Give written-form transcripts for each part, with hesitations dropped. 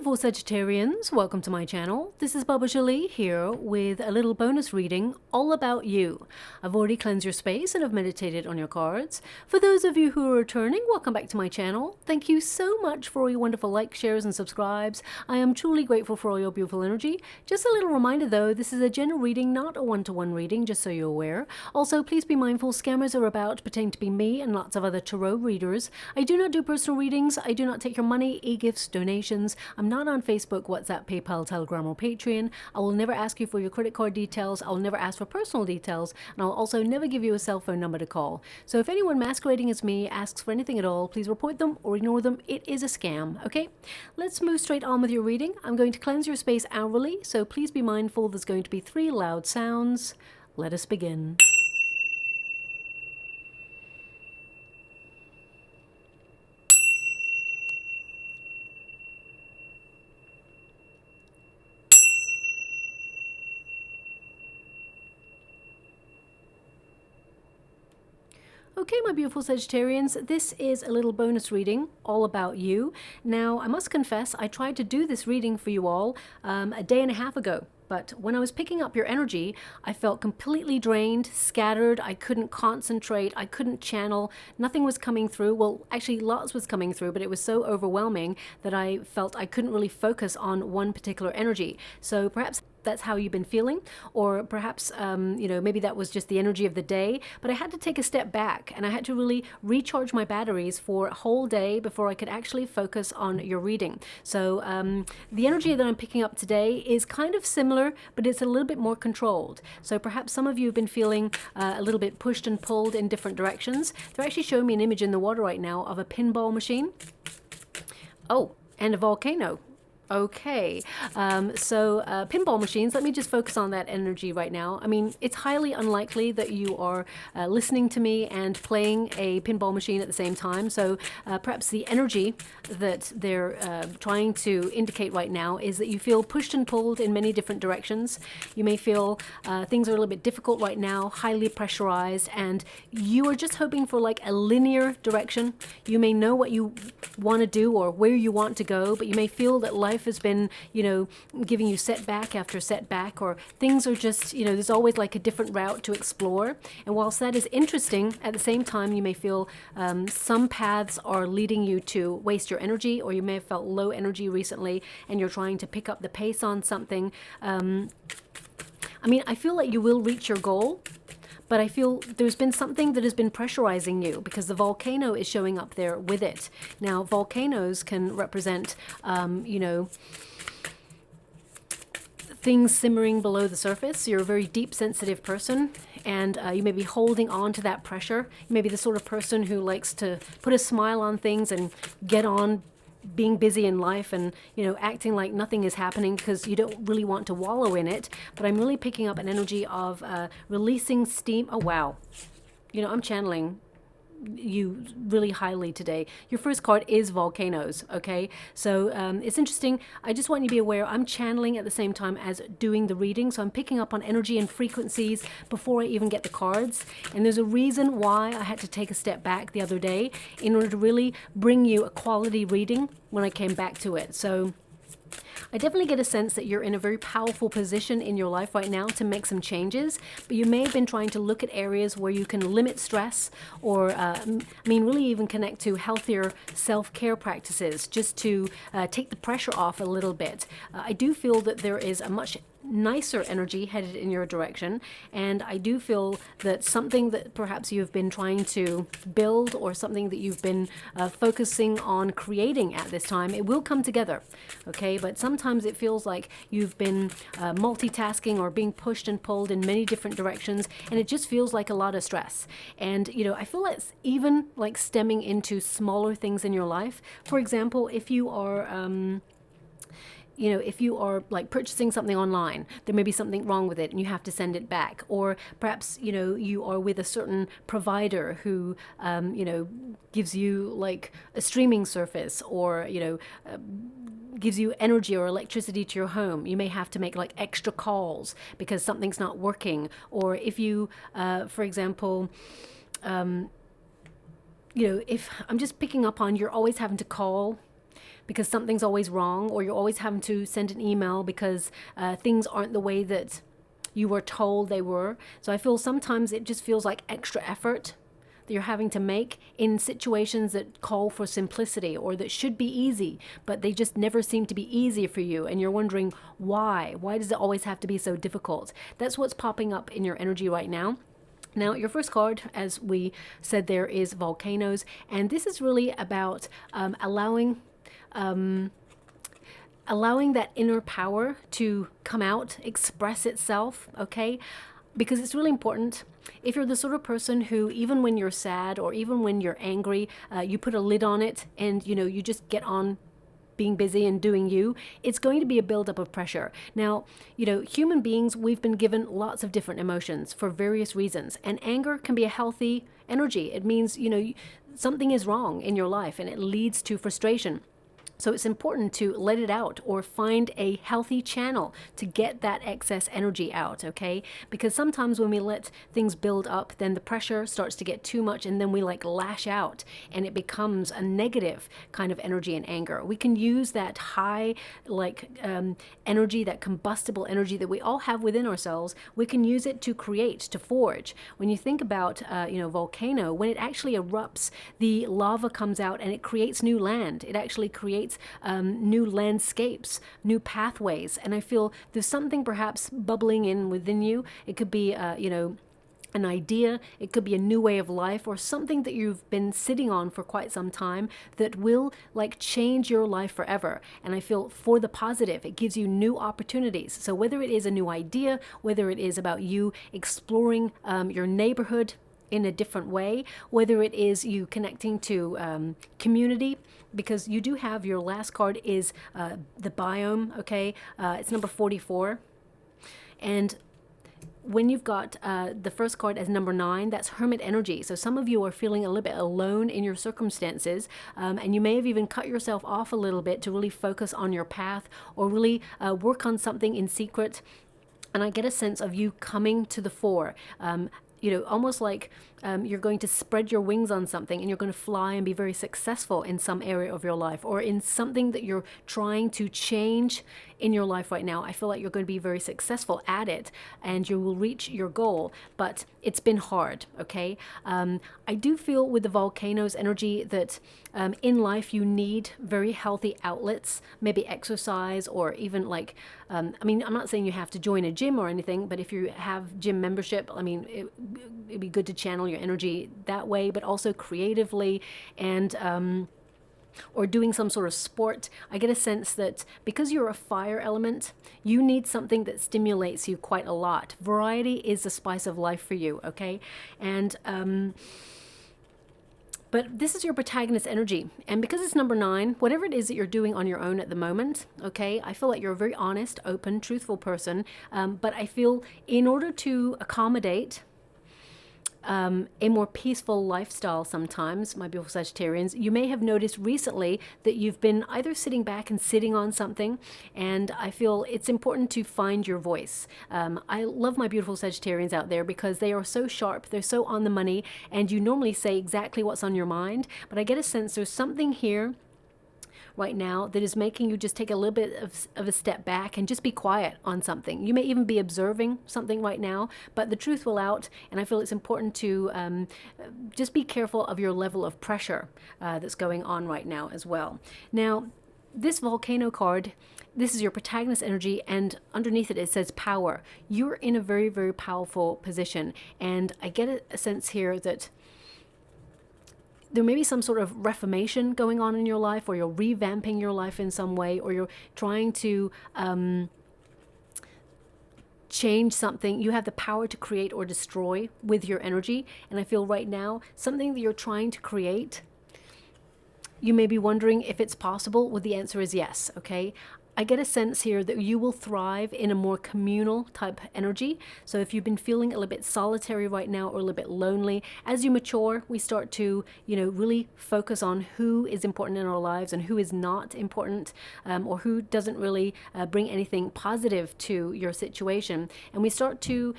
beautiful Sagittarians, welcome to my channel. This is Baba Jolie here with a little bonus reading all about you. I've already cleansed your space and have meditated on your cards. For those of you who are returning, welcome back to my channel. Thank you so much for all your wonderful likes, shares and subscribes. I am truly grateful for all your beautiful energy. Just a little reminder though, this is a general reading, not a one-to-one reading, just so you're aware. Also, please be mindful, scammers are about pretending to be me and lots of other tarot readers. I do not do personal readings. I do not take your money, e-gifts, donations. I'm not on Facebook, WhatsApp, PayPal, Telegram, or Patreon. I will never ask you for your credit card details. I will never ask for personal details. And I'll also never give you a cell phone number to call. So if anyone masquerading as me asks for anything at all, please report them or ignore them. It is a scam, okay? Let's move straight on with your reading. I'm going to cleanse your space hourly, so please be mindful there's going to be 3 loud sounds. Let us begin. Okay, my beautiful Sagittarians, this is a little bonus reading all about you. Now, I must confess, I tried to do this reading for you all a day and a half ago. But when I was picking up your energy, I felt completely drained, scattered. I couldn't concentrate. I couldn't channel. Nothing was coming through. Well, actually, lots was coming through, but it was so overwhelming that I felt I couldn't really focus on one particular energy. So perhaps that's how you've been feeling, or perhaps, maybe that was just the energy of the day. But I had to take a step back and I had to really recharge my batteries for a whole day before I could actually focus on your reading. So the energy that I'm picking up today is kind of similar, but it's a little bit more controlled. So perhaps some of you have been feeling a little bit pushed and pulled in different directions. They're actually showing me an image in the water right now of a pinball machine. Oh, and a volcano. Okay, pinball machines, let me just focus on that energy right now. I mean, it's highly unlikely that you are listening to me and playing a pinball machine at the same time. So perhaps the energy that they're trying to indicate right now is that you feel pushed and pulled in many different directions. You may feel things are a little bit difficult right now, highly pressurized, and you are just hoping for like a linear direction. You may know what you want to do or where you want to go, but you may feel that life has been, giving you setback after setback, or things are just, there's always like a different route to explore. And whilst that is interesting, at the same time, you may feel some paths are leading you to waste your energy, or you may have felt low energy recently and you're trying to pick up the pace on something. I feel like you will reach your goal, but I feel there's been something that has been pressurizing you because the volcano is showing up there with it. Now, volcanoes can represent, things simmering below the surface. You're a very deep, sensitive person, and you may be holding on to that pressure. You may be the sort of person who likes to put a smile on things and get on being busy in life and, acting like nothing is happening because you don't really want to wallow in it. But I'm really picking up an energy of releasing steam. Oh, wow. I'm channeling you really highly today. Your first card is volcanoes, okay? So it's interesting. I just want you to be aware I'm channeling at the same time as doing the reading, so I'm picking up on energy and frequencies before I even get the cards. And there's a reason why I had to take a step back the other day in order to really bring you a quality reading when I came back to it. So I definitely get a sense that you're in a very powerful position in your life right now to make some changes, but you may have been trying to look at areas where you can limit stress or, really even connect to healthier self-care practices just to take the pressure off a little bit. I do feel that there is a much nicer energy headed in your direction, and I do feel that something that perhaps you've been trying to build or something that you've been focusing on creating at this time, it will come together, okay? But sometimes it feels like you've been multitasking or being pushed and pulled in many different directions, and it just feels like a lot of stress. And I feel it's even like stemming into smaller things in your life. For example, if you are if you are like purchasing something online, there may be something wrong with it and you have to send it back. Or perhaps, you are with a certain provider who, gives you like a streaming service or, gives you energy or electricity to your home. You may have to make like extra calls because something's not working. Or if you, for example, if I'm just picking up on you're always having to call because something's always wrong, or you're always having to send an email because things aren't the way that you were told they were. So I feel sometimes it just feels like extra effort that you're having to make in situations that call for simplicity or that should be easy, but they just never seem to be easy for you. And you're wondering why? Why does it always have to be so difficult? That's what's popping up in your energy right now. Now, your first card, as we said, there is volcanoes. And this is really about allowing that inner power to come out, express itself, okay? Because it's really important. If you're the sort of person who, even when you're sad or even when you're angry, you put a lid on it and, you just get on being busy and doing you, it's going to be a buildup of pressure. Now, human beings, we've been given lots of different emotions for various reasons. And anger can be a healthy energy. It means, something is wrong in your life and it leads to frustration. So it's important to let it out or find a healthy channel to get that excess energy out, okay? Because sometimes when we let things build up, then the pressure starts to get too much and then we lash out and it becomes a negative kind of energy and anger. We can use that high energy, that combustible energy that we all have within ourselves. We can use it to create, to forge. When you think about, volcano, when it actually erupts, the lava comes out and it creates new land. It actually creates new landscapes, new pathways. And I feel there's something perhaps bubbling in within you. It could be, an idea, it could be a new way of life, or something that you've been sitting on for quite some time that will change your life forever. And I feel for the positive, it gives you new opportunities. So whether it is a new idea, whether it is about you exploring your neighborhood in a different way, whether it is you connecting to community, because you do have, your last card is the biome, okay? It's number 44. And when you've got the first card as number 9, that's hermit energy. So some of you are feeling a little bit alone in your circumstances, and you may have even cut yourself off a little bit to really focus on your path or really work on something in secret. And I get a sense of you coming to the fore. Almost like you're going to spread your wings on something and you're going to fly and be very successful in some area of your life or in something that you're trying to change in your life right now. I feel like you're going to be very successful at it and you will reach your goal, but it's been hard, okay? I do feel with the volcanoes energy that in life you need very healthy outlets, maybe exercise or even I'm not saying you have to join a gym or anything, but if you have gym membership, it'd be good to channel your energy that way, but also creatively and or doing some sort of sport. I get a sense that because you're a fire element, you need something that stimulates you quite a lot. Variety is the spice of life for you, okay? And but this is your protagonist energy. And because it's number 9, whatever it is that you're doing on your own at the moment, okay, I feel like you're a very honest, open, truthful person. But I feel in order to accommodate a more peaceful lifestyle sometimes, my beautiful Sagittarians, you may have noticed recently that you've been either sitting back and sitting on something, and I feel it's important to find your voice. I love my beautiful Sagittarians out there because they are so sharp, they're so on the money, and you normally say exactly what's on your mind, but I get a sense there's something here right now that is making you just take a little bit of a step back and just be quiet on something. You may even be observing something right now, but the truth will out, and I feel it's important to just be careful of your level of pressure that's going on right now as well. Now, this volcano card, this is your protagonist energy, and underneath it says power. You're in a very, very powerful position, and I get a sense here that there may be some sort of reformation going on in your life, or you're revamping your life in some way, or you're trying to change something. You have the power to create or destroy with your energy. And I feel right now, something that you're trying to create, you may be wondering if it's possible. Well, the answer is yes, okay? I get a sense here that you will thrive in a more communal type energy. So if you've been feeling a little bit solitary right now or a little bit lonely, as you mature, we start to, really focus on who is important in our lives and who is not important, or who doesn't really bring anything positive to your situation. And we start to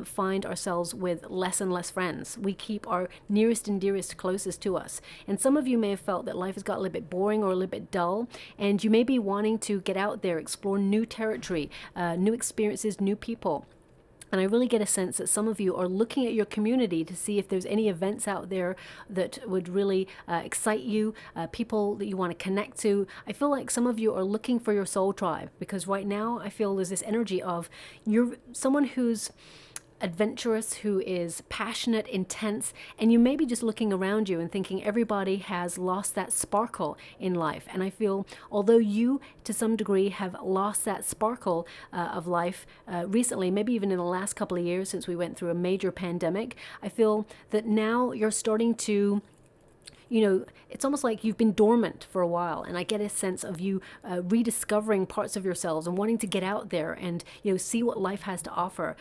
find ourselves with less and less friends. We keep our nearest and dearest closest to us. And some of you may have felt that life has got a little bit boring or a little bit dull, and you may be wanting to get out there, explore new territory, new experiences, new people. And I really get a sense that some of you are looking at your community to see if there's any events out there that would really excite you, people that you want to connect to. I feel like some of you are looking for your soul tribe, because right now I feel there's this energy of you're someone who's adventurous, who is passionate, intense, and you may be just looking around you and thinking everybody has lost that sparkle in life. And I feel although you to some degree have lost that sparkle of life recently, maybe even in the last couple of years since we went through a major pandemic, I feel that now you're starting to, it's almost like you've been dormant for a while, and I get a sense of you rediscovering parts of yourselves and wanting to get out there and see what life has to offer.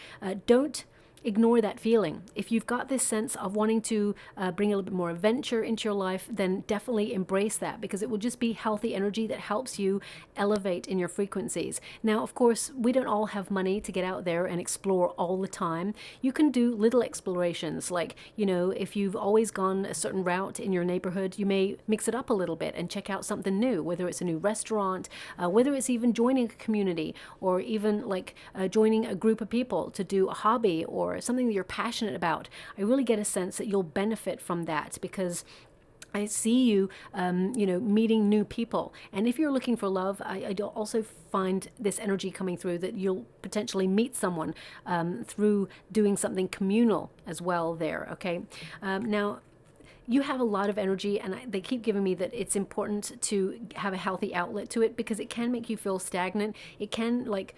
Don't ignore that feeling. If you've got this sense of wanting to bring a little bit more adventure into your life, then definitely embrace that, because it will just be healthy energy that helps you elevate in your frequencies. Now, of course, we don't all have money to get out there and explore all the time. You can do little explorations, like, if you've always gone a certain route in your neighborhood, you may mix it up a little bit and check out something new, whether it's a new restaurant, whether it's even joining a community, or even like joining a group of people to do a hobby or something that you're passionate about. I really get a sense that you'll benefit from that, because I see you, meeting new people. And if you're looking for love, I also find this energy coming through that you'll potentially meet someone through doing something communal as well there, okay? Now, you have a lot of energy, and they keep giving me that it's important to have a healthy outlet to it, because it can make you feel stagnant. It can like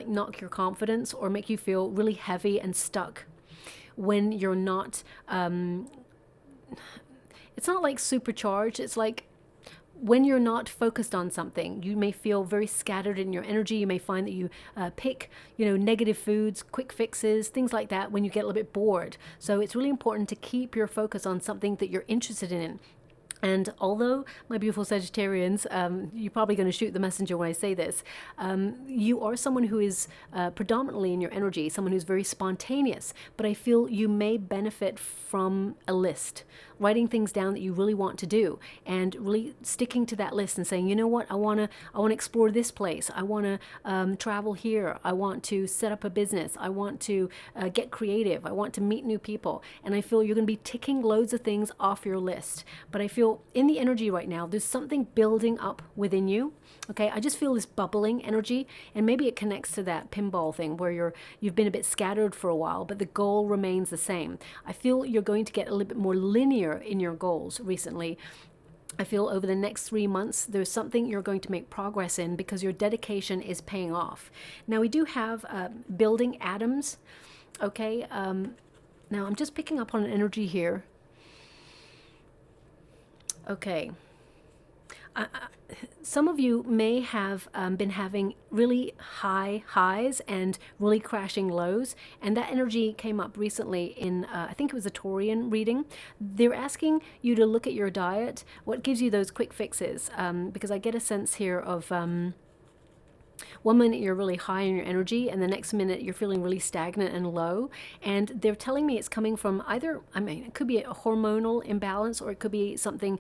knock your confidence or make you feel really heavy and stuck when you're not it's not like supercharged. It's like when you're not focused on something, you may feel very scattered in your energy. You may find that you pick negative foods, quick fixes, things like that when you get a little bit bored. So it's really important to keep your focus on something that you're interested in. And although, my beautiful Sagittarians, you're probably going to shoot the messenger when I say this, you are someone who is predominantly in your energy, someone who's very spontaneous, but I feel you may benefit from a list, writing things down that you really want to do, and really sticking to that list and saying, you know what, I want to explore this place, I want to travel here, I want to set up a business, I want to get creative, I want to meet new people. And I feel you're going to be ticking loads of things off your list, but I feel in the energy right now, there's something building up within you. Okay, I just feel this bubbling energy, and maybe it connects to that pinball thing where you've been a bit scattered for a while, but the goal remains the same. I feel you're going to get a little bit more linear in your goals recently. I feel over the next 3 months, there's something you're going to make progress in, because your dedication is paying off. Now, we do have building atoms. Okay, now I'm just picking up on an energy here. Okay. Some of you may have been having really high highs and really crashing lows, and that energy came up recently in, I think it was a Taurian reading. They're asking you to look at your diet, what gives you those quick fixes, because I get a sense here of 1 minute you're really high in your energy, and the next minute you're feeling really stagnant and low. And they're telling me it's coming from either, it could be a hormonal imbalance, or it could be something,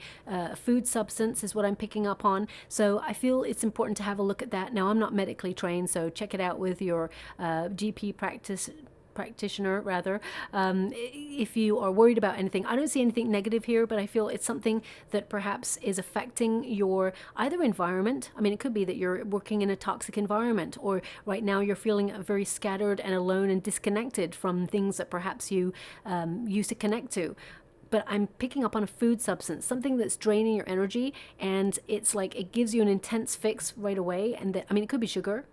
food substance is what I'm picking up on. So I feel it's important to have a look at that. Now, I'm not medically trained, so check it out with your GP practitioner rather, if you are worried about anything. I don't see anything negative here, but I feel it's something that perhaps is affecting your either environment. It could be that you're working in a toxic environment, or right now you're feeling very scattered and alone and disconnected from things that perhaps you used to connect to. But I'm picking up on a food substance, something that's draining your energy, and it's like it gives you an intense fix right away. And that, it could be sugar,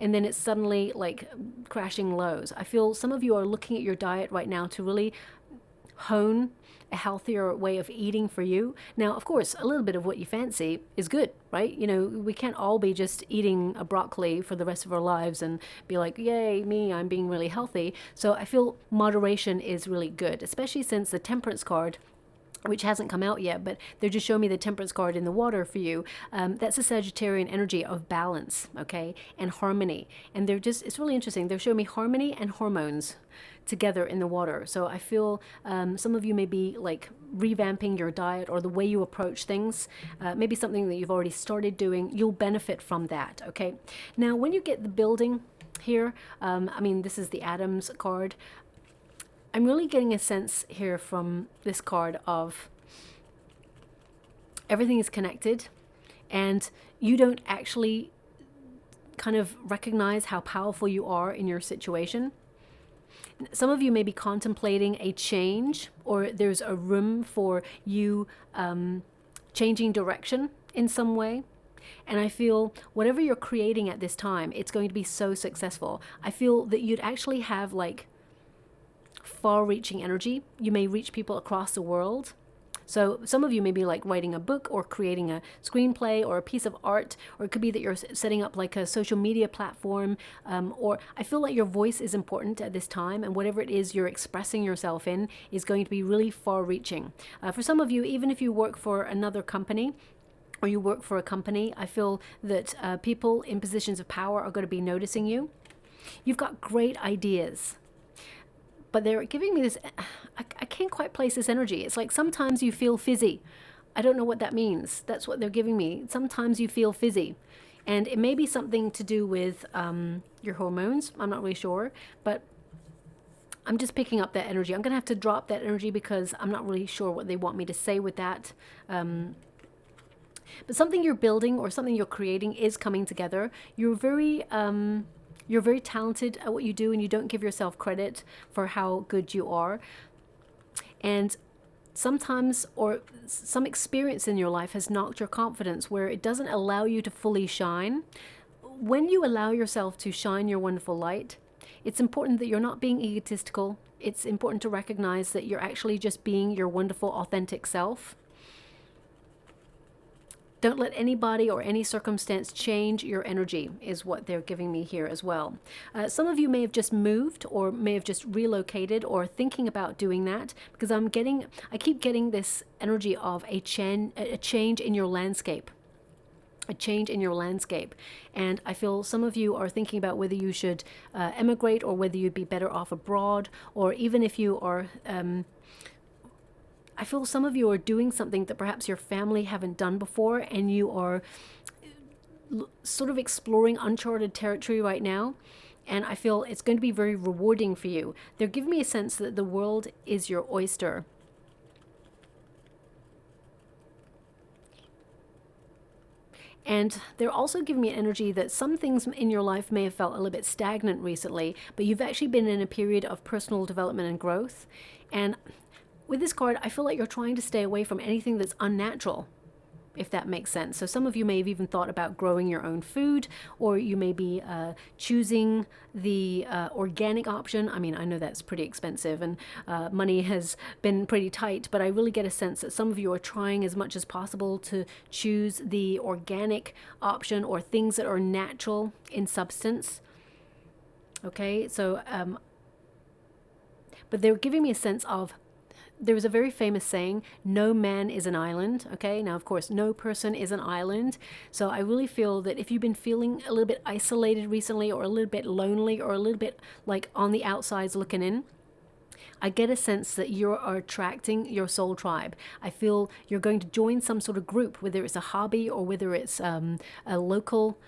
and then it's suddenly like crashing lows. I feel some of you are looking at your diet right now to really hone a healthier way of eating for you. Now, of course, a little bit of what you fancy is good, right? You know, we can't all be just eating a broccoli for the rest of our lives and be like, yay, me, I'm being really healthy. So I feel moderation is really good, especially since the Temperance card, which hasn't come out yet, but they're just showing me the Temperance card in the water for you. That's a Sagittarian energy of balance, okay, and harmony. And they're just, it's really interesting. They're showing me harmony and hormones together in the water. So I feel some of you may be like revamping your diet or the way you approach things. Maybe something that you've already started doing. You'll benefit from that, okay? Now, when you get the building here, I mean, this is the Adams card. I'm really getting a sense here from this card of everything is connected, and you don't actually kind of recognize how powerful you are in your situation. Some of you may be contemplating a change, or there's a room for you changing direction in some way. And I feel whatever you're creating at this time, it's going to be so successful. I feel that you'd actually have like far-reaching energy. You may reach people across the world. So some of you may be like writing a book or creating a screenplay or a piece of art, or it could be that you're setting up like a social media platform, or I feel like your voice is important at this time, and whatever it is you're expressing yourself in is going to be really far-reaching. For some of you, even if you work for another company, or you work for a company, I feel that people in positions of power are going to be noticing you. You've got great ideas, but they're giving me this, I can't quite place this energy. It's like sometimes you feel fizzy. I don't know what that means. That's what they're giving me. Sometimes you feel fizzy. And it may be something to do with your hormones. I'm not really sure. But I'm just picking up that energy. I'm going to have to drop that energy because I'm not really sure what they want me to say with that. But something you're building or something you're creating is coming together. You're very talented at what you do, and you don't give yourself credit for how good you are. And sometimes, or some experience in your life has knocked your confidence where it doesn't allow you to fully shine. When you allow yourself to shine your wonderful light, it's important that you're not being egotistical. It's important to recognize that you're actually just being your wonderful, authentic self. Don't let anybody or any circumstance change your energy, is what they're giving me here as well. Some of you may have just moved or may have just relocated or thinking about doing that, because I keep getting this energy of a change in your landscape. A change in your landscape. And I feel some of you are thinking about whether you should emigrate or whether you'd be better off abroad, or even if you are... I feel some of you are doing something that perhaps your family haven't done before, and you are sort of exploring uncharted territory right now. And I feel it's going to be very rewarding for you. They're giving me a sense that the world is your oyster. And they're also giving me an energy that some things in your life may have felt a little bit stagnant recently, but you've actually been in a period of personal development and growth. And with this card, I feel like you're trying to stay away from anything that's unnatural, if that makes sense. So some of you may have even thought about growing your own food, or you may be choosing the organic option. I mean, I know that's pretty expensive, and money has been pretty tight, but I really get a sense that some of you are trying as much as possible to choose the organic option or things that are natural in substance. Okay, so, but they're giving me a sense of, there was a very famous saying, no man is an island. Okay, now of course no person is an island, so I really feel that if you've been feeling a little bit isolated recently, or a little bit lonely, or a little bit like on the outsides looking in, I get a sense that you are attracting your soul tribe. I feel you're going to join some sort of group, whether it's a hobby or whether it's a local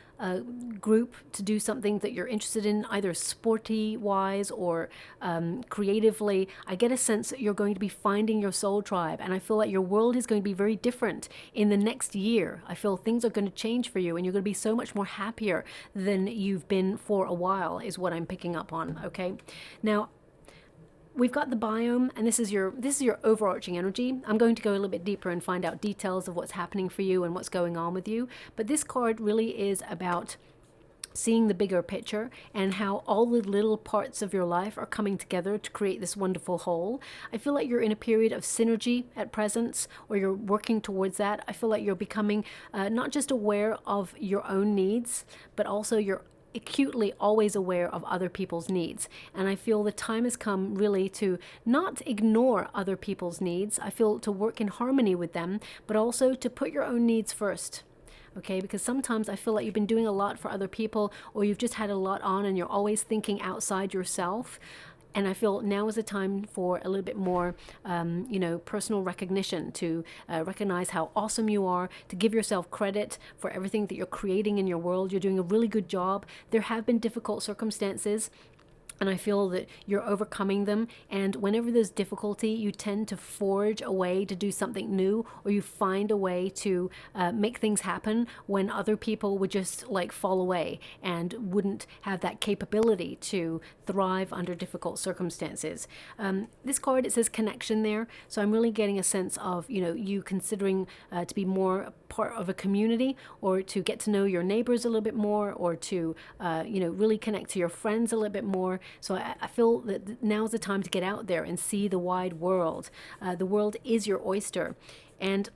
group to do something that you're interested in, either sporty-wise or creatively. I get a sense that you're going to be finding your soul tribe, and I feel like your world is going to be very different in the next year. I feel things are going to change for you, and you're going to be so much more happier than you've been for a while, is what I'm picking up on, okay? Now, we've got the biome, and this is your overarching energy. I'm going to go a little bit deeper and find out details of what's happening for you and what's going on with you. But this card really is about seeing the bigger picture and how all the little parts of your life are coming together to create this wonderful whole. I feel like you're in a period of synergy at present, or you're working towards that. I feel like you're becoming not just aware of your own needs, but also you're acutely always aware of other people's needs. And I feel the time has come really to not ignore other people's needs. I feel to work in harmony with them, but also to put your own needs first. Okay, because sometimes I feel like you've been doing a lot for other people, or you've just had a lot on and you're always thinking outside yourself. And I feel now is the time for a little bit more, personal recognition, to recognize how awesome you are, to give yourself credit for everything that you're creating in your world. You're doing a really good job. There have been difficult circumstances, and I feel that you're overcoming them. And whenever there's difficulty, you tend to forge a way to do something new, or you find a way to make things happen when other people would just like fall away and wouldn't have that capability to thrive under difficult circumstances. This card, it says connection there. So I'm really getting a sense of, you considering to be more part of a community, or to get to know your neighbors a little bit more, or to, really connect to your friends a little bit more. So I feel that now's the time to get out there and see the wide world. The world is your oyster. And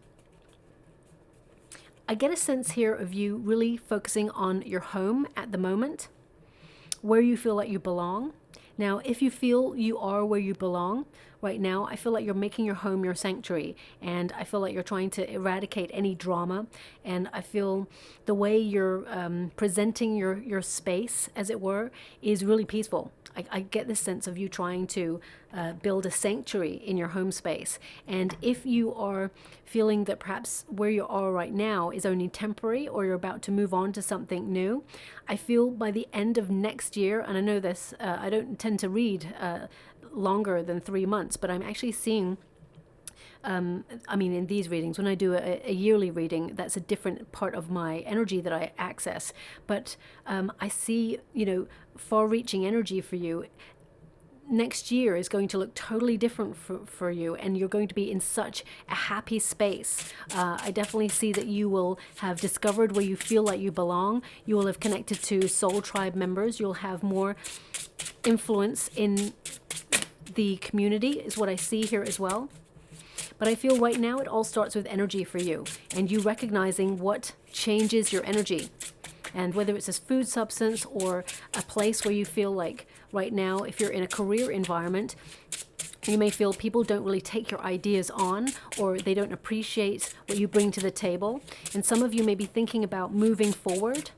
I get a sense here of you really focusing on your home at the moment, where you feel like you belong. Now, if you feel you are where you belong right now, I feel like you're making your home your sanctuary, and I feel like you're trying to eradicate any drama, and I feel the way you're presenting your space, as it were, is really peaceful. I get this sense of you trying to build a sanctuary in your home space. And if you are feeling that perhaps where you are right now is only temporary, or you're about to move on to something new, I feel by the end of next year, and I know this, I don't tend to read longer than 3 months, but I'm actually seeing in these readings, when I do a yearly reading, that's a different part of my energy that I access. But I see, far-reaching energy for you. Next year is going to look totally different for you, and you're going to be in such a happy space. I definitely see that you will have discovered where you feel like you belong. You will have connected to soul tribe members. You'll have more influence in the community, is what I see here as well. But I feel right now it all starts with energy for you, and you recognizing what changes your energy. And whether it's a food substance or a place where you feel like right now, if you're in a career environment, you may feel people don't really take your ideas on, or they don't appreciate what you bring to the table. And some of you may be thinking about moving forward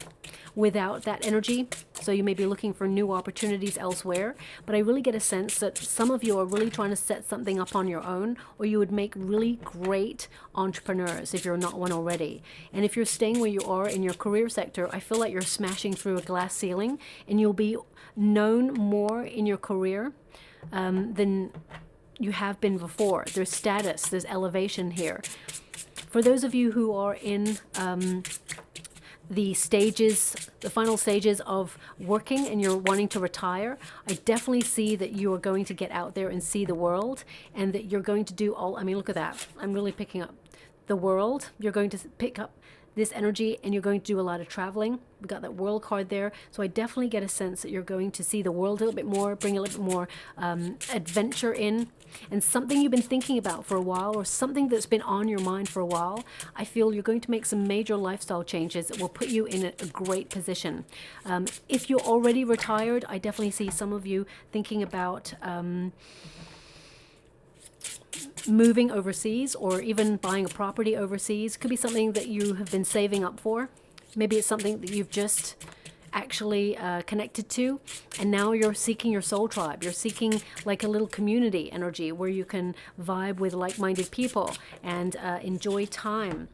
without that energy. So you may be looking for new opportunities elsewhere. But I really get a sense that some of you are really trying to set something up on your own, or you would make really great entrepreneurs if you're not one already. And if you're staying where you are in your career sector, I feel like you're smashing through a glass ceiling, and you'll be known more in your career than you have been before. There's status, there's elevation here. For those of you who are in the final stages of working and you're wanting to retire, I definitely see that you are going to get out there and see the world, and that you're going to do look at that. I'm really picking up the world. You're going to pick up this energy, and you're going to do a lot of traveling. We got that world card there. So I definitely get a sense that you're going to see the world a little bit more, bring a little bit more adventure in, and something you've been thinking about for a while, or something that's been on your mind for a while. I feel you're going to make some major lifestyle changes that will put you in a great position. If you're already retired, I definitely see some of you thinking about moving overseas, or even buying a property overseas. Could be something that you have been saving up for. Maybe it's something that you've just actually connected to, and now you're seeking your soul tribe. You're seeking like a little community energy where you can vibe with like-minded people and enjoy time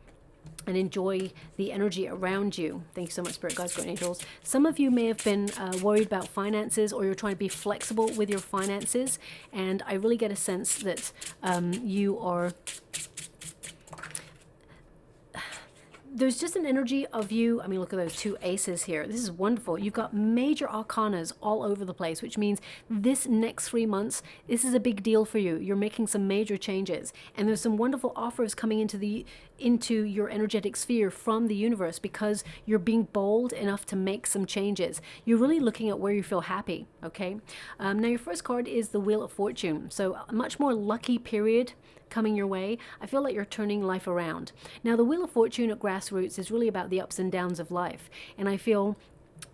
and enjoy the energy around you. Thank you so much, Spirit Guides, Guardian Angels. Some of you may have been worried about finances, or you're trying to be flexible with your finances, and I really get a sense that you are there's just an energy of you. I mean, look at those two aces here. This is wonderful. You've got major arcanas all over the place, which means this next 3 months, this is a big deal for you. You're making some major changes, and there's some wonderful offers coming into your energetic sphere from the universe because you're being bold enough to make some changes. You're really looking at where you feel happy, okay? Now, your first card is the Wheel of Fortune. So a much more lucky period coming your way. I feel like you're turning life around. Now, the Wheel of Fortune at Grassroots is really about the ups and downs of life. And I feel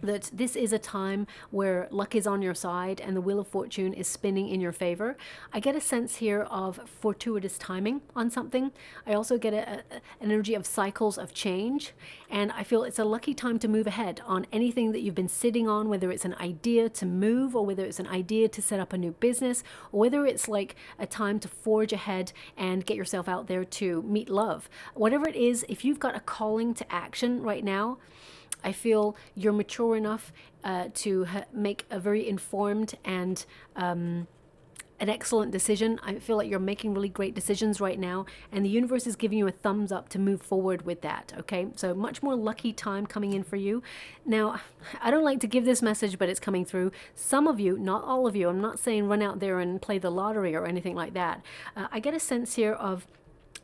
that this is a time where luck is on your side and the Wheel of Fortune is spinning in your favor. I get a sense here of fortuitous timing on something. I also get an energy of cycles of change, and I feel it's a lucky time to move ahead on anything that you've been sitting on, whether it's an idea to move or whether it's an idea to set up a new business, or whether it's like a time to forge ahead and get yourself out there to meet love. Whatever it is, if you've got a calling to action right now, I feel you're mature enough to make a very informed and an excellent decision. I feel like you're making really great decisions right now, and the universe is giving you a thumbs up to move forward with that, okay? So much more lucky time coming in for you. Now, I don't like to give this message, but it's coming through. Some of you, not all of you, I'm not saying run out there and play the lottery or anything like that. I get a sense here of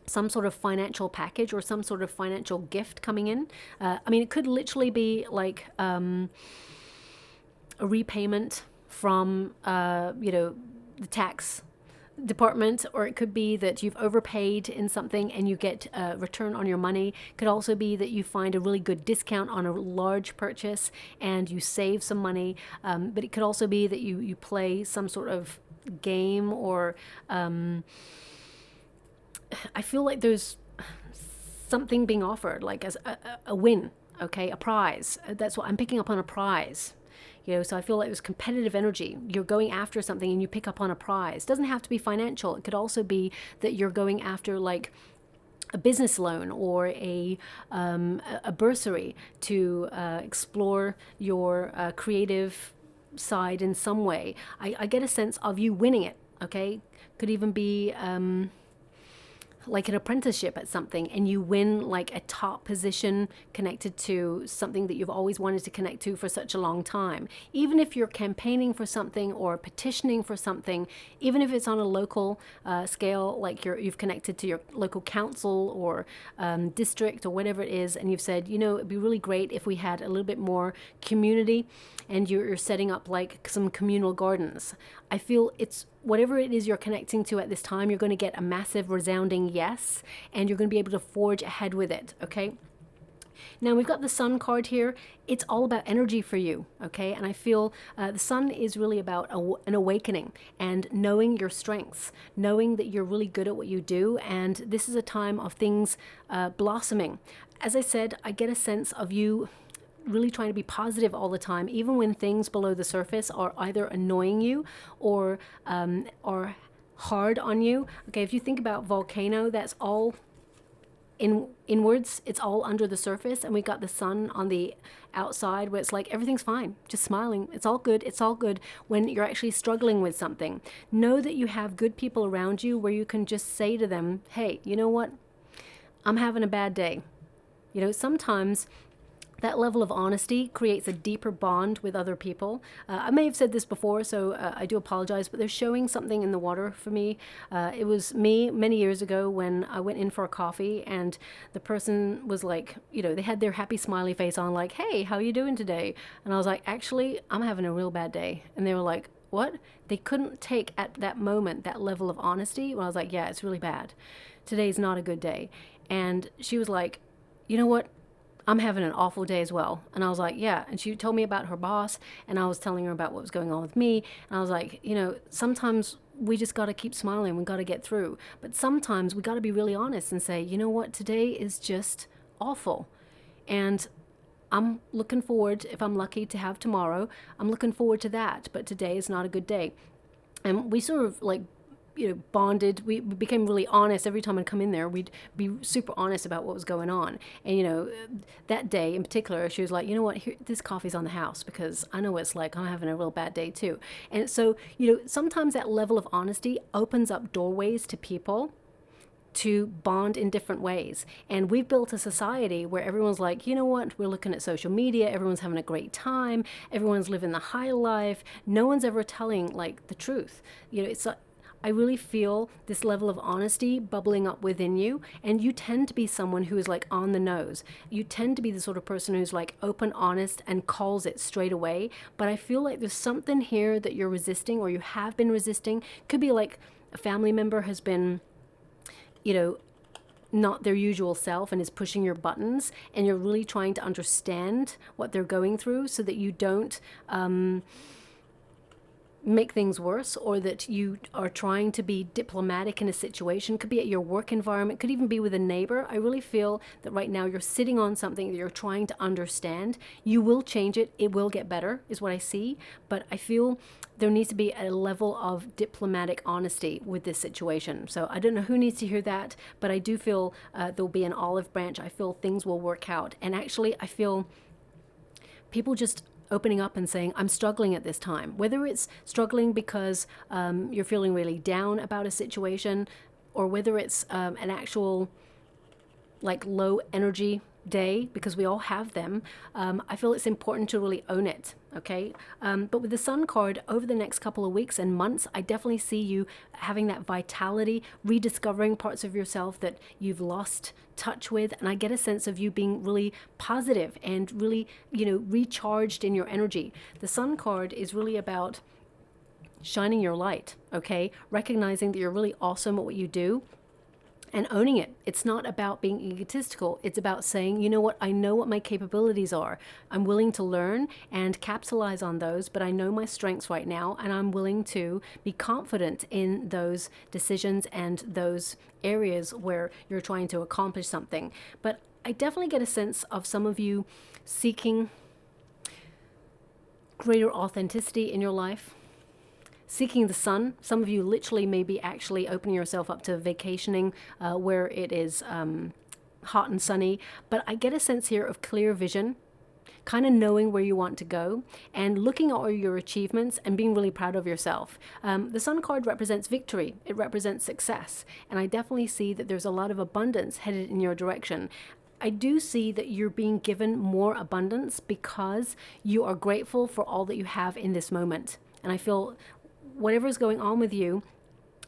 some sort of financial package or some sort of financial gift coming in. I mean, it could literally be like a repayment from, the tax department, or it could be that you've overpaid in something and you get a return on your money. It could also be that you find a really good discount on a large purchase and you save some money. But it could also be that you play some sort of game, or I feel like there's something being offered, like as a win, okay, a prize. That's what I'm picking up on, a prize. So I feel like there's competitive energy. You're going after something and you pick up on a prize. It doesn't have to be financial. It could also be that you're going after like a business loan or a bursary to explore your creative side in some way. I get a sense of you winning it, okay? Could even be like an apprenticeship at something, and you win like a top position connected to something that you've always wanted to connect to for such a long time. Even if you're campaigning for something or petitioning for something, even if it's on a local scale, like you've connected to your local council or district or whatever it is, and you've said, it'd be really great if we had a little bit more community, and you're setting up like some communal gardens. I feel it's whatever it is you're connecting to at this time, you're going to get a massive resounding yes, and you're going to be able to forge ahead with it, okay? Now, we've got the Sun card here. It's all about energy for you, okay? And I feel the Sun is really about an awakening and knowing your strengths, knowing that you're really good at what you do, and this is a time of things blossoming. As I said, I get a sense of you really trying to be positive all the time, even when things below the surface are either annoying you or hard on you. Okay, if you think about volcano, that's all inwards, it's all under the surface, and we got the Sun on the outside where it's like everything's fine, just smiling, it's all good. When you're actually struggling with something, know that you have good people around you where you can just say to them, hey, you know what, I'm having a bad day. Sometimes that level of honesty creates a deeper bond with other people. I may have said this before, so I do apologize, but they're showing something in the water for me. It was me many years ago when I went in for a coffee, and the person was like, they had their happy smiley face on, like, hey, how you doing today? And I was like, actually, I'm having a real bad day. And they were like, what? They couldn't take at that moment that level of honesty. When I was like, yeah, it's really bad. Today's not a good day. And she was like, you know what? I'm having an awful day as well. And I was like, yeah. And she told me about her boss, and I was telling her about what was going on with me. And I was like, sometimes we just got to keep smiling. We got to get through. But sometimes we got to be really honest and say, you know what, today is just awful. And I'm looking forward, if I'm lucky, to have tomorrow. I'm looking forward to that. But today is not a good day. And we sort of like bonded. We became really honest. Every time I'd come in there, we'd be super honest about what was going on. And that day in particular, she was like, you know what, this coffee's on the house, because I know what it's like. I'm having a real bad day too. And so sometimes that level of honesty opens up doorways to people to bond in different ways. And we've built a society where everyone's like, you know what, we're looking at social media, everyone's having a great time, everyone's living the high life, no one's ever telling like the truth. You know, it's I really feel this level of honesty bubbling up within you, and you tend to be someone who is like on the nose. You tend to be the sort of person who's like open, honest, and calls it straight away. But I feel like there's something here that you're resisting, or you have been resisting. Could be like a family member has been, you know, not their usual self and is pushing your buttons, and you're really trying to understand what they're going through so that you don't make things worse, or that you are trying to be diplomatic in a situation. Could be at your work environment, could even be with a neighbor. I really feel that right now you're sitting on something that you're trying to understand. You will change it, it will get better is what I see, but I feel there needs to be a level of diplomatic honesty with this situation. So I don't know who needs to hear that, but I do feel there'll be an olive branch. I feel things will work out. And actually I feel people just opening up and saying, I'm struggling at this time. Whether it's struggling because you're feeling really down about a situation, or whether it's an actual like low energy day, because we all have them, I feel it's important to really own it, okay? But with the Sun card, over the next couple of weeks and months, I definitely see you having that vitality, rediscovering parts of yourself that you've lost touch with, and I get a sense of you being really positive and really, you know, recharged in your energy. The Sun card is really about shining your light, okay? Recognizing that you're really awesome at what you do, and owning it. It's not about being egotistical. It's about saying, you know what, I know what my capabilities are. I'm willing to learn and capitalize on those, but I know my strengths right now, and I'm willing to be confident in those decisions and those areas where you're trying to accomplish something. But I definitely get a sense of some of you seeking greater authenticity in your life, seeking the sun. Some of you literally may be actually opening yourself up to vacationing where it is hot and sunny. But I get a sense here of clear vision, kind of knowing where you want to go, and looking at all your achievements and being really proud of yourself. The Sun card represents victory. It represents success. And I definitely see that there's a lot of abundance headed in your direction. I do see that you're being given more abundance because you are grateful for all that you have in this moment. And I feel whatever is going on with you,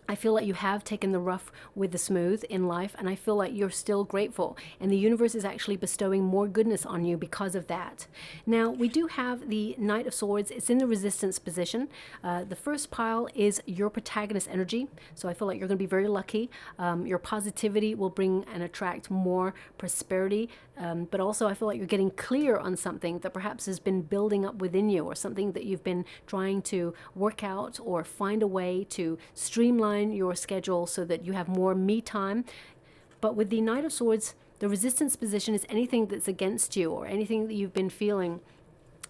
I feel like you have taken the rough with the smooth in life, and I feel like you're still grateful, and the universe is actually bestowing more goodness on you because of that. Now, we do have the Knight of Swords. It's in the resistance position. The first pile is your protagonist energy, so I feel like you're going to be very lucky. Your positivity will bring and attract more prosperity, but also I feel like you're getting clear on something that perhaps has been building up within you, or something that you've been trying to work out or find a way to streamline your schedule so that you have more me time. But with the Knight of Swords, the resistance position is anything that's against you, or anything that you've been feeling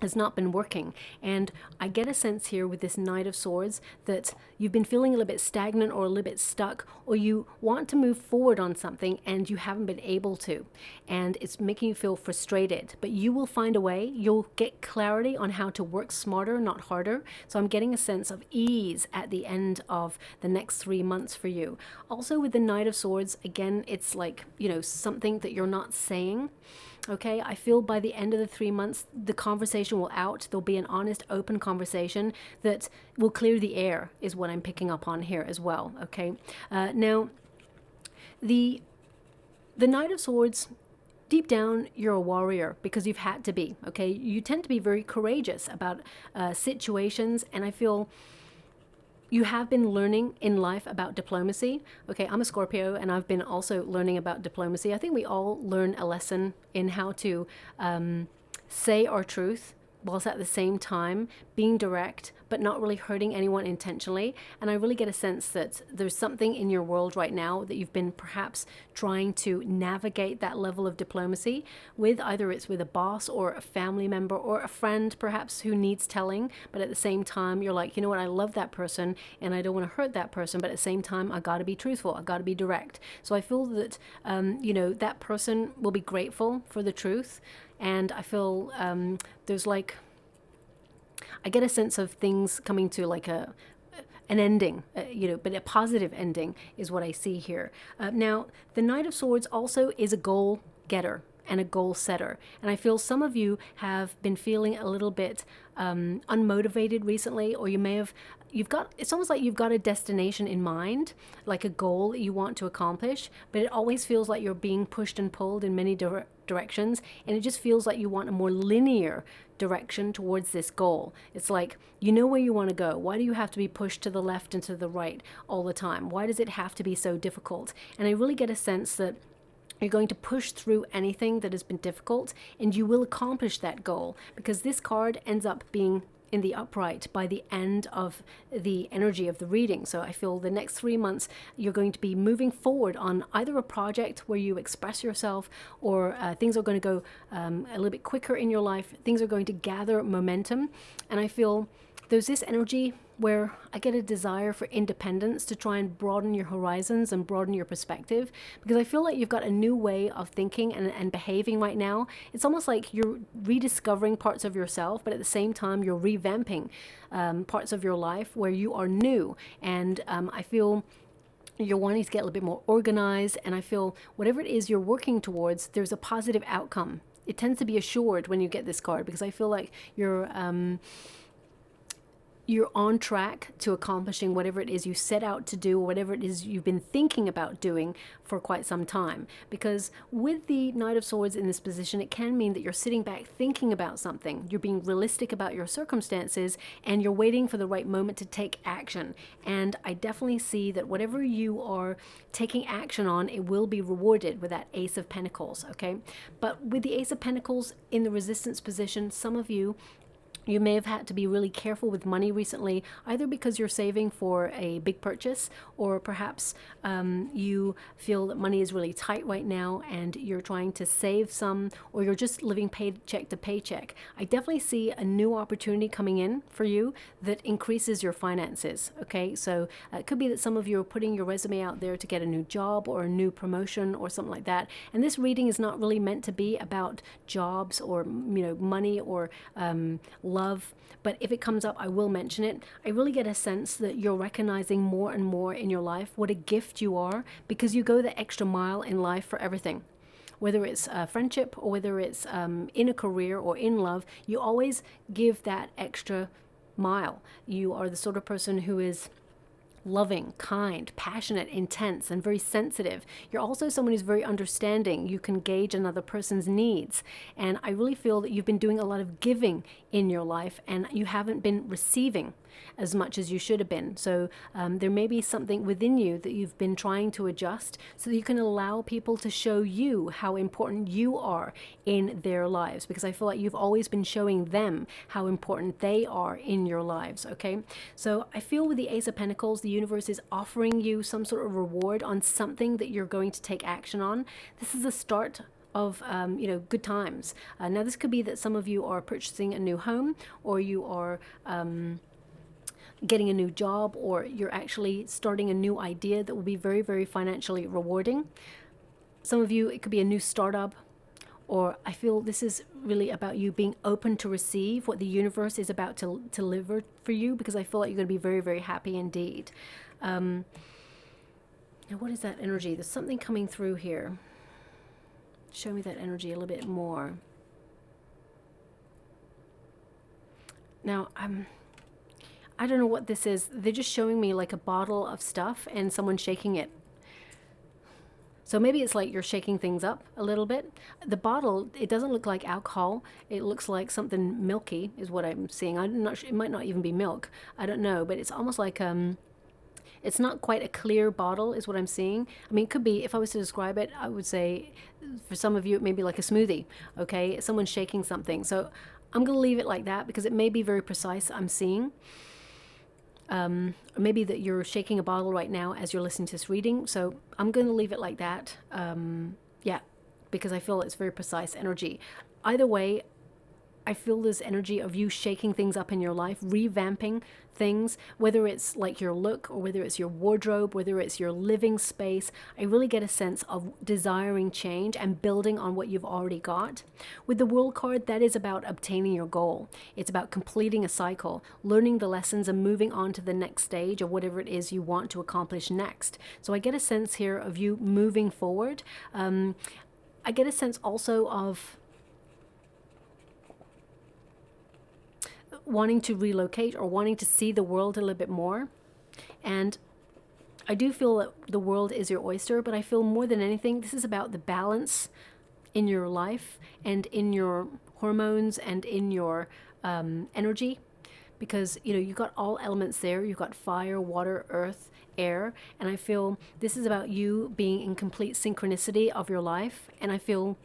has not been working. And I get a sense here with this Knight of Swords that you've been feeling a little bit stagnant or a little bit stuck, or you want to move forward on something and you haven't been able to, and it's making you feel frustrated. But you will find a way. You'll get clarity on how to work smarter, not harder. So I'm getting a sense of ease at the end of the next 3 months for you. Also with the Knight of Swords, again, it's like, you know, something that you're not saying. Okay, I feel by the end of the 3 months, the conversation will out. There'll be an honest, open conversation that will clear the air, is what I'm picking up on here as well. Okay, now the Knight of Swords, deep down, you're a warrior because you've had to be. Okay, you tend to be very courageous about situations, and I feel you have been learning in life about diplomacy. Okay, I'm a Scorpio, and I've been also learning about diplomacy. I think we all learn a lesson in how to say our truth whilst at the same time being direct, but not really hurting anyone intentionally. And I really get a sense that there's something in your world right now that you've been perhaps trying to navigate that level of diplomacy with. Either it's with a boss or a family member or a friend perhaps who needs telling, but at the same time you're like, you know what, I love that person and I don't want to hurt that person, but at the same time I got to be truthful, I got to be direct. So I feel that you know, that person will be grateful for the truth. And I feel there's like, I get a sense of things coming to like an an ending, but a positive ending is what I see here. Now, the Knight of Swords also is a goal getter and a goal setter. And I feel some of you have been feeling a little bit unmotivated recently, or it's almost like you've got a destination in mind, like a goal that you want to accomplish, but it always feels like you're being pushed and pulled in many directions, and it just feels like you want a more linear direction towards this goal. It's like, you know where you want to go. Why do you have to be pushed to the left and to the right all the time? Why does it have to be so difficult? And I really get a sense that you're going to push through anything that has been difficult, and you will accomplish that goal, because this card ends up being in the upright by the end of the energy of the reading. So I feel the next 3 months you're going to be moving forward on either a project where you express yourself, or things are going to go a little bit quicker in your life. Things are going to gather momentum, and I feel there's this energy where I get a desire for independence, to try and broaden your horizons and broaden your perspective, because I feel like you've got a new way of thinking and behaving right now. It's almost like you're rediscovering parts of yourself, but at the same time you're revamping parts of your life where you are new. And I feel you're wanting to get a little bit more organized, and I feel whatever it is you're working towards, there's a positive outcome. It tends to be assured when you get this card, because I feel like you're on track to accomplishing whatever it is you set out to do, or whatever it is you've been thinking about doing for quite some time. Because with the Knight of Swords in this position, it can mean that you're sitting back thinking about something. You're being realistic about your circumstances, and you're waiting for the right moment to take action. And I definitely see that whatever you are taking action on, it will be rewarded with that Ace of Pentacles, okay? But with the Ace of Pentacles in the resistance position, some of you may have had to be really careful with money recently, either because you're saving for a big purchase, or perhaps you feel that money is really tight right now and you're trying to save some, or you're just living paycheck to paycheck. I definitely see a new opportunity coming in for you that increases your finances, okay? So it could be that some of you are putting your resume out there to get a new job or a new promotion or something like that. And this reading is not really meant to be about jobs or money or love, but if it comes up, I will mention it. I really get a sense that you're recognizing more and more in your life what a gift you are, because you go the extra mile in life for everything. Whether it's friendship, or whether it's in a career or in love, you always give that extra mile. You are the sort of person who is loving, kind, passionate, intense, and very sensitive. You're also someone who's very understanding. You can gauge another person's needs. And I really feel that you've been doing a lot of giving in your life, and you haven't been receiving as much as you should have been. So there may be something within you that you've been trying to adjust, so that you can allow people to show you how important you are in their lives, because I feel like you've always been showing them how important they are in your lives, okay? So I feel with the Ace of Pentacles, the universe is offering you some sort of reward on something that you're going to take action on. This is the start of good times. Now this could be that some of you are purchasing a new home, or you are getting a new job, or you're actually starting a new idea that will be very, very financially rewarding. Some of you, it could be a new startup, or I feel this is really about you being open to receive what the universe is about to deliver for you, because I feel like you're going to be very, very happy indeed. Now, what is that energy? There's something coming through here. Show me that energy a little bit more. Now, I don't know what this is. They're just showing me like a bottle of stuff and someone shaking it. So maybe it's like you're shaking things up a little bit. The bottle, it doesn't look like alcohol. It looks like something milky is what I'm seeing. I'm not sure, it might not even be milk. I don't know, but it's almost like it's not quite a clear bottle is what I'm seeing. I mean, it could be, if I was to describe it, I would say for some of you it may be like a smoothie, okay? Someone's shaking something. So I'm going to leave it like that, because it may be very precise, I'm seeing. Or maybe that you're shaking a bottle right now as you're listening to this reading. So I'm going to leave it like that. Yeah, because I feel it's very precise energy. Either way, I feel this energy of you shaking things up in your life, revamping things, whether it's like your look or whether it's your wardrobe, whether it's your living space. I really get a sense of desiring change and building on what you've already got. With the World card, that is about obtaining your goal. It's about completing a cycle, learning the lessons and moving on to the next stage of whatever it is you want to accomplish next. So I get a sense here of you moving forward. I get a sense also of wanting to relocate or wanting to see the world a little bit more. And I do feel that the world is your oyster, but I feel more than anything, this is about the balance in your life and in your hormones and in your energy. Because, you know, you've got all elements there. You've got fire, water, earth, air. And I feel this is about you being in complete synchronicity of your life. And I feel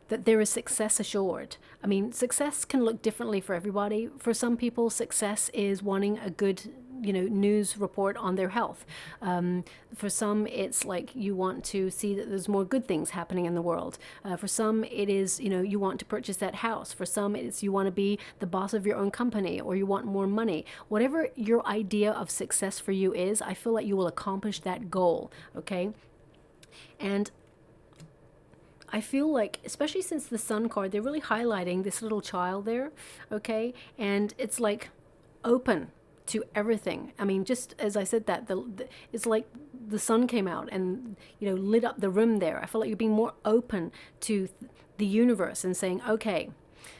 that there is success assured. I mean, success can look differently for everybody. For some people, success is wanting a good, you know, news report on their health. For some, it's like you want to see that there's more good things happening in the world. For some, it is, you know, you want to purchase that house. For some, it's you want to be the boss of your own company, or you want more money. Whatever your idea of success for you is, I feel like you will accomplish that goal, okay? And I feel like, especially since the Sun card, they're really highlighting this little child there, okay? And it's like open to everything. I mean, just as I said that, it's like the sun came out and, you know, lit up the room there. I feel like you're being more open to the universe and saying, okay,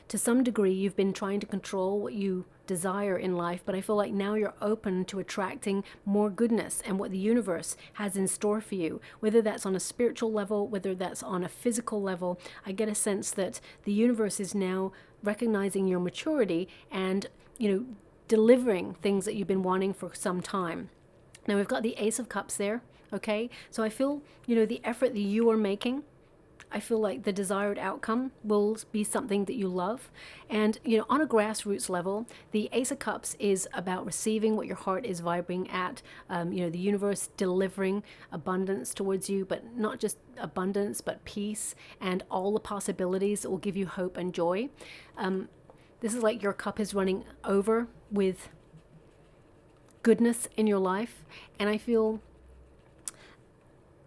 to some degree, you've been trying to control what you desire in life, but I feel like now you're open to attracting more goodness and what the universe has in store for you, whether that's on a spiritual level, whether that's on a physical level. I get a sense that the universe is now recognizing your maturity and, you know, delivering things that you've been wanting for some time. Now we've got the Ace of Cups there, okay? So I feel, you know, the effort that you are making, I feel like the desired outcome will be something that you love. And, you know, on a grassroots level, the Ace of Cups is about receiving what your heart is vibrating at. You know, the universe delivering abundance towards you, but not just abundance, but peace and all the possibilities that will give you hope and joy. This is like your cup is running over with goodness in your life. And I feel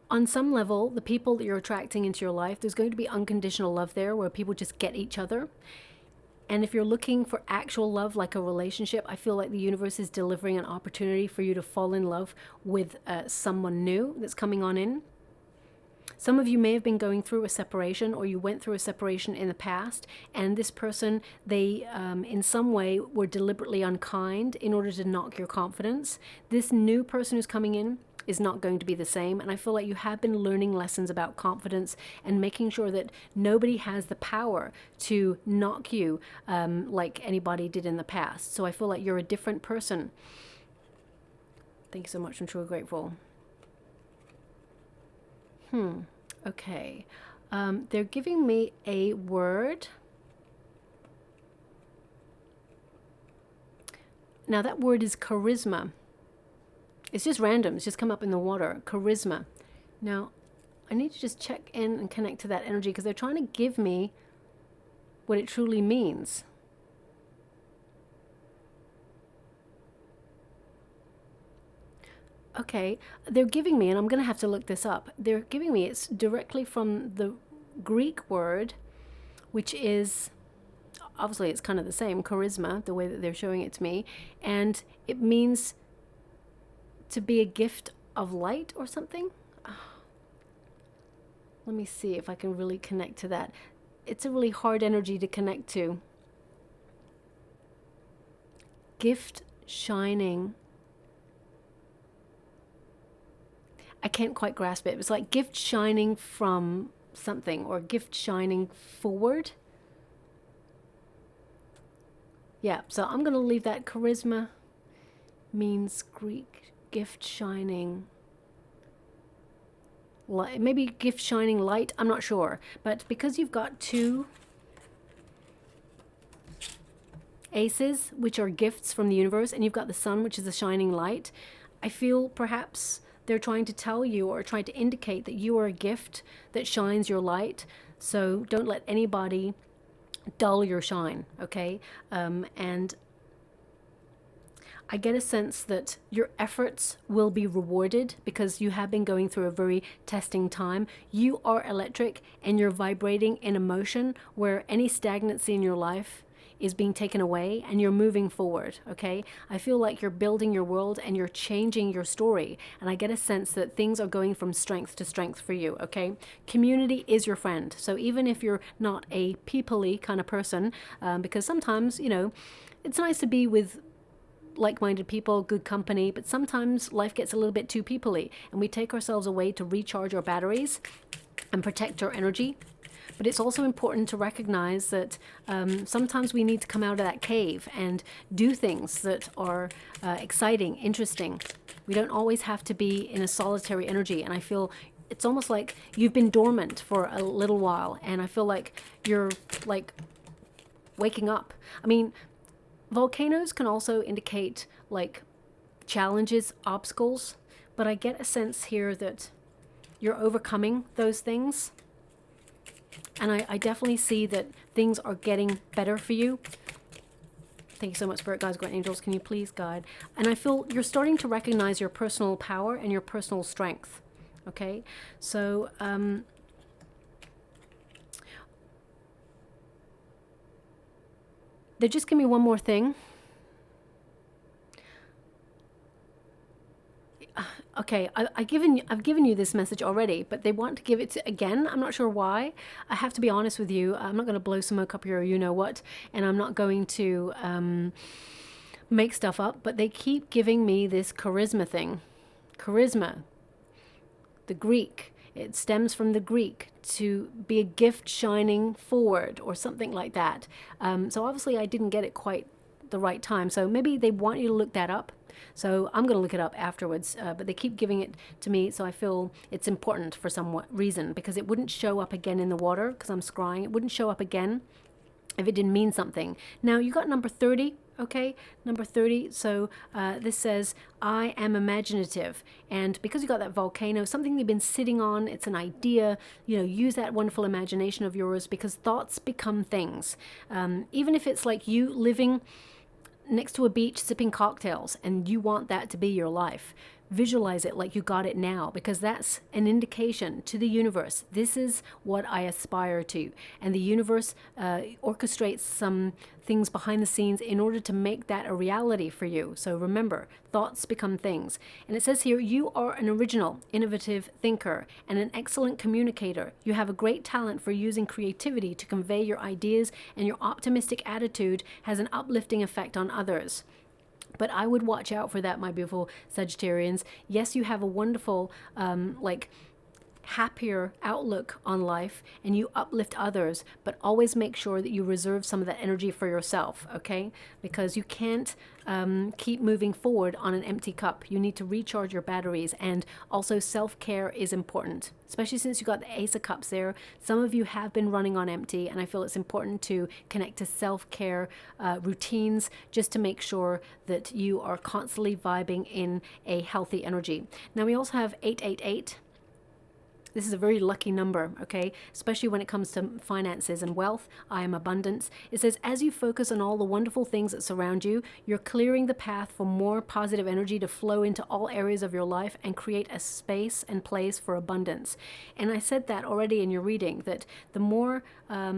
on some level, the people that you're attracting into your life, there's going to be unconditional love there where people just get each other. And if you're looking for actual love, like a relationship, I feel like the universe is delivering an opportunity for you to fall in love with someone new that's coming on in. Some of you may have been going through a separation, or you went through a separation in the past, and this person, they in some way were deliberately unkind in order to knock your confidence. This new person who's coming in is not going to be the same, and I feel like you have been learning lessons about confidence and making sure that nobody has the power to knock you like anybody did in the past. So I feel like you're a different person. Thank you so much. I'm truly grateful. Okay. They're giving me a word. Now that word is charisma. It's just random. It's just come up in the water. Charisma. Now, I need to just check in and connect to that energy because they're trying to give me what it truly means. Okay, they're giving me, and I'm going to have to look this up. They're giving me, it's directly from the Greek word, which is, obviously it's kind of the same, charisma, the way that they're showing it to me. And it means to be a gift of light or something. Let me see if I can really connect to that. It's a really hard energy to connect to. Gift shining. I can't quite grasp it. It's like gift shining from something, or gift shining forward. Yeah, so I'm going to leave that. Charisma means Greek. Gift shining, light, maybe gift shining light, I'm not sure. But because you've got two aces, which are gifts from the universe, and you've got the sun, which is a shining light, I feel perhaps they're trying to tell you or trying to indicate that you are a gift that shines your light. So don't let anybody dull your shine, okay? And I get a sense that your efforts will be rewarded because you have been going through a very testing time. You are electric and you're vibrating in emotion where any stagnancy in your life is being taken away and you're moving forward, okay? I feel like you're building your world and you're changing your story. And I get a sense that things are going from strength to strength for you, okay? Community is your friend. So even if you're not a people-y kind of person, because sometimes, you know, it's nice to be with like-minded people, good company, but sometimes life gets a little bit too people-y and we take ourselves away to recharge our batteries and protect our energy. But it's also important to recognize that sometimes we need to come out of that cave and do things that are exciting, interesting. We don't always have to be in a solitary energy. And I feel it's almost like you've been dormant for a little while. And I feel like you're like waking up. I mean, volcanoes can also indicate like challenges, obstacles. But I get a sense here that you're overcoming those things. And I definitely see that things are getting better for you. Thank you so much, Spirit Guides, Great Angels. Can you please guide? And I feel you're starting to recognize your personal power and your personal strength. Okay? So, they just give me one more thing. Okay, I've given you this message already, but they want to give it again. I'm not sure why. I have to be honest with you. I'm not going to blow smoke up your you-know-what, and I'm not going to make stuff up, but they keep giving me this charisma thing. Charisma, the Greek. It stems from the Greek to be a gift shining forward or something like that. So obviously I didn't get it quite the right time. So maybe they want you to look that up. So I'm going to look it up afterwards, but they keep giving it to me, so I feel it's important for some reason, because it wouldn't show up again in the water, because I'm scrying. It wouldn't show up again if it didn't mean something. Now, you got number 30, okay? Number 30, so this says, I am imaginative. And because you got that volcano, something you've been sitting on, it's an idea, you know, use that wonderful imagination of yours, because thoughts become things. Even if it's like you living next to a beach sipping cocktails and you want that to be your life, visualize it like you got it now, because that's an indication to the universe. This is what I aspire to. And the universe orchestrates some things behind the scenes in order to make that a reality for you. So remember, thoughts become things. And it says here, you are an original, innovative thinker and an excellent communicator. You have a great talent for using creativity to convey your ideas, and your optimistic attitude has an uplifting effect on others. But I would watch out for that, my beautiful Sagittarians. Yes, you have a wonderful, happier outlook on life and you uplift others, but always make sure that you reserve some of that energy for yourself, okay? Because you can't keep moving forward on an empty cup. You need to recharge your batteries, and also self-care is important, especially since you got the Ace of Cups there. Some of you have been running on empty, and I feel it's important to connect to self-care routines just to make sure that you are constantly vibing in a healthy energy. Now, we also have 888. This is a very lucky number, okay? Especially when it comes to finances and wealth. I am abundance. It says, as you focus on all the wonderful things that surround you, you're clearing the path for more positive energy to flow into all areas of your life and create a space and place for abundance. And I said that already in your reading, that the more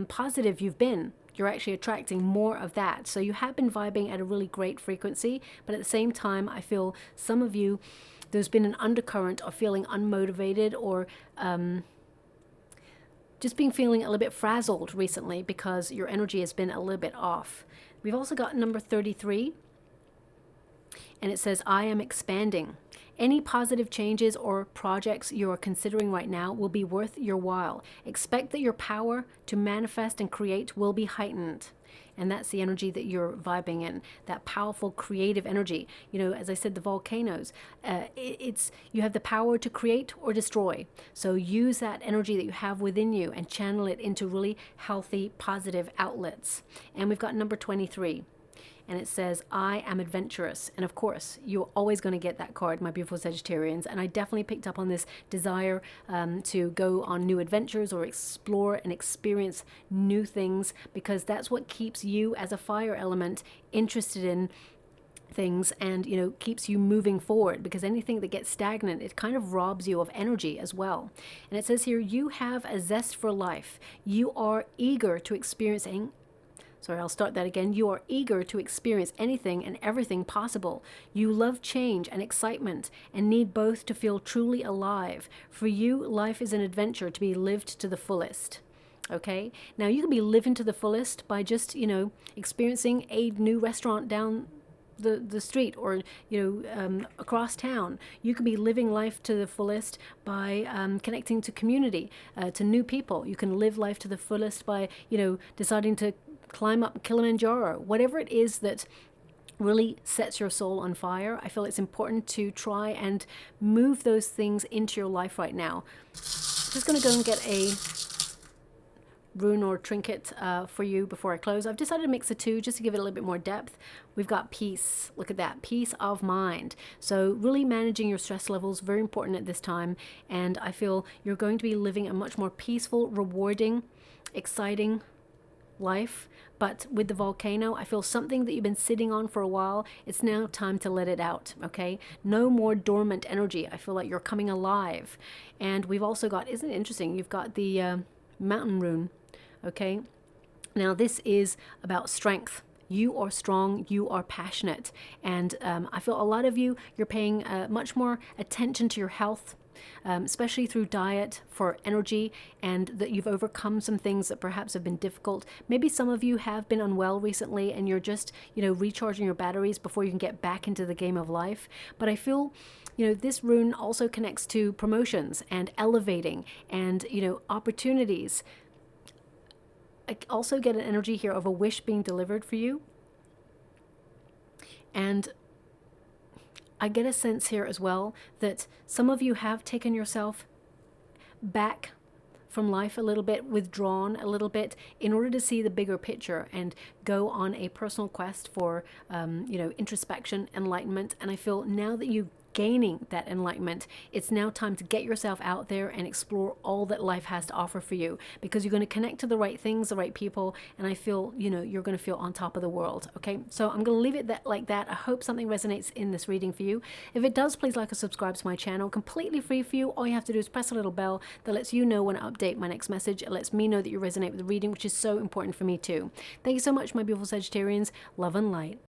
positive you've been, you're actually attracting more of that. So you have been vibing at a really great frequency, but at the same time, I feel some of you, there's been an undercurrent of feeling unmotivated or just feeling a little bit frazzled recently because your energy has been a little bit off. We've also got number 33, and it says, I am expanding. Any positive changes or projects you are considering right now will be worth your while. Expect that your power to manifest and create will be heightened. And that's the energy that you're vibing in, that powerful creative energy. You know, as I said, the volcanoes, you have the power to create or destroy. So use that energy that you have within you and channel it into really healthy, positive outlets. And we've got number 23. and it says, I am adventurous. And of course, you're always going to get that card, my beautiful Sagittarians. And I definitely picked up on this desire to go on new adventures or explore and experience new things, because that's what keeps you as a fire element interested in things, and keeps you moving forward, because anything that gets stagnant, it kind of robs you of energy as well. And it says here, you have a zest for life. You are eager to experiencing Sorry, I'll start that again. You are eager to experience anything and everything possible. You love change and excitement and need both to feel truly alive. For you, life is an adventure to be lived to the fullest. Okay? Now, you can be living to the fullest by just, experiencing a new restaurant down the street, or across town. You can be living life to the fullest by connecting to community, to new people. You can live life to the fullest by deciding to climb up Kilimanjaro. Whatever it is that really sets your soul on fire, I feel it's important to try and move those things into your life right now. Just going to go and get a rune or trinket for you before I close. I've decided to mix the two just to give it a little bit more depth. We've got peace. Look at that, peace of mind. So really managing your stress levels, very important at this time. And I feel you're going to be living a much more peaceful, rewarding, exciting life. But with the volcano, I feel something that you've been sitting on for a while, it's now time to let it out. Okay, no more dormant energy. I feel like you're coming alive. And we've also got, isn't it interesting, you've got the mountain rune. Okay, now this is about strength. You are strong, you are passionate, and I feel a lot of you're paying much more attention to your health, especially through diet for energy, and that you've overcome some things that perhaps have been difficult. Maybe some of you have been unwell recently and you're just, recharging your batteries before you can get back into the game of life. But I feel this rune also connects to promotions and elevating and, opportunities. I also get an energy here of a wish being delivered for you. And I get a sense here as well that some of you have taken yourself back from life a little bit, withdrawn a little bit in order to see the bigger picture and go on a personal quest for, introspection, enlightenment. And I feel now that you gaining that enlightenment, it's now time to get yourself out there and explore all that life has to offer for you, because you're going to connect to the right things, the right people, and I feel you're going to feel on top of the world. Okay, so I'm going to leave it like that. I hope something resonates in this reading for you. If it does, please like or subscribe to my channel, completely free for you. All you have to do is press a little bell that lets you know when I update my next message. It lets me know that you resonate with the reading, which is so important for me too. Thank you so much, my beautiful Sagittarians. Love and light.